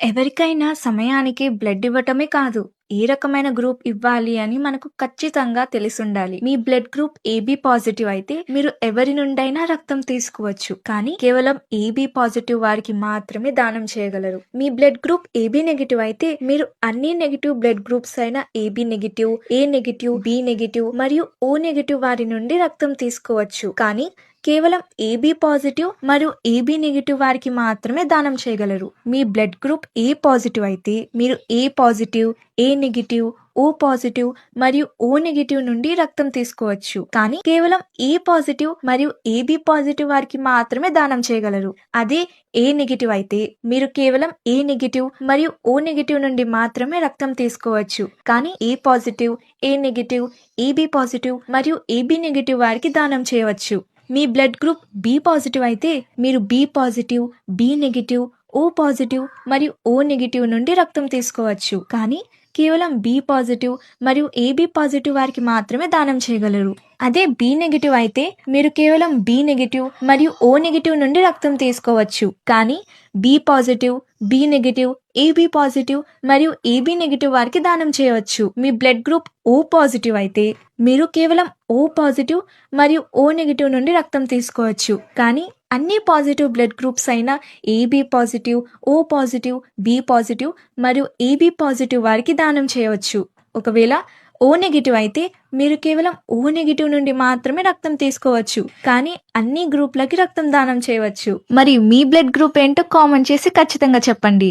ఎవరికైనా సమయానికి బ్లడ్ ఇవ్వటమే కాదు, ఏ రకమైన గ్రూప్ ఇవ్వాలి అని మనకు ఖచ్చితంగా తెలిసుండాలి. మీ బ్లడ్ గ్రూప్ ఏబీ పాజిటివ్ అయితే మీరు ఎవరి నుండైనా రక్తం తీసుకోవచ్చు. కానీ కేవలం ఏబీ పాజిటివ్ వారికి మాత్రమే దానం చేయగలరు. మీ బ్లడ్ గ్రూప్ ఏబీ నెగిటివ్ అయితే మీరు అన్ని నెగిటివ్ బ్లడ్ గ్రూప్స్ అయిన ఏబీ నెగిటివ్, ఏ నెగిటివ్, బి నెగిటివ్ మరియు ఓ నెగిటివ్ వారి నుండి రక్తం తీసుకోవచ్చు. కానీ కేవలం ఏబీ పాజిటివ్ మరియు ఏబీ నెగిటివ్ వారికి మాత్రమే దానం చేయగలరు. మీ బ్లడ్ గ్రూప్ ఏ పాజిటివ్ అయితే మీరు ఏ positive, A negative, O positive మరియు ఓ నెగిటివ్ నుండి రక్తం తీసుకోవచ్చు. కానీ కేవలం ఏ పాజిటివ్ మరియు ఏబీ పాజిటివ్ వారికి మాత్రమే దానం చేయగలరు. అదే ఏ నెగిటివ్ అయితే మీరు కేవలం ఏ నెగిటివ్ మరియు ఓ నెగిటివ్ నుండి మాత్రమే రక్తం తీసుకోవచ్చు. కానీ A positive, A negative, AB positive మరియు ఏబీ నెగిటివ్ వారికి దానం చేయవచ్చు. మీ బ్లడ్ గ్రూప్ బి పాజిటివ్ అయితే మీరు B positive, B negative, O positive మరియు ఓ నెగిటివ్ నుండి రక్తం తీసుకోవచ్చు. కానీ కేవలం బి పాజిటివ్ మరియు ఏబీ పాజిటివ్ వారికి మాత్రమే దానం చేయగలరు. అదే బి నెగిటివ్ అయితే మీరు కేవలం బి నెగిటివ్ మరియు ఓ నెగిటివ్ నుండి రక్తం తీసుకోవచ్చు. కానీ B positive, B negative, AB positive మరియు ఏబీ నెగిటివ్ వారికి దానం చేయవచ్చు. మీ బ్లడ్ గ్రూప్ ఓ పాజిటివ్ అయితే మీరు కేవలం ఓ పాజిటివ్ మరియు ఓ నెగిటివ్ నుండి రక్తం తీసుకోవచ్చు. కానీ అన్ని పాజిటివ్ బ్లడ్ గ్రూప్స్ అయిన AB positive, O positive, B positive మరియు ఏబీ పాజిటివ్ వారికి దానం చేయవచ్చు. ఒకవేళ ఓ నెగిటివ్ అయితే మీరు కేవలం ఓ నెగిటివ్ నుండి మాత్రమే రక్తం తీసుకోవచ్చు. కానీ అన్ని గ్రూప్లకి రక్తం దానం చేయవచ్చు. మరి మీ బ్లడ్ గ్రూప్ ఏంటో కామెంట్ చేసి ఖచ్చితంగా చెప్పండి.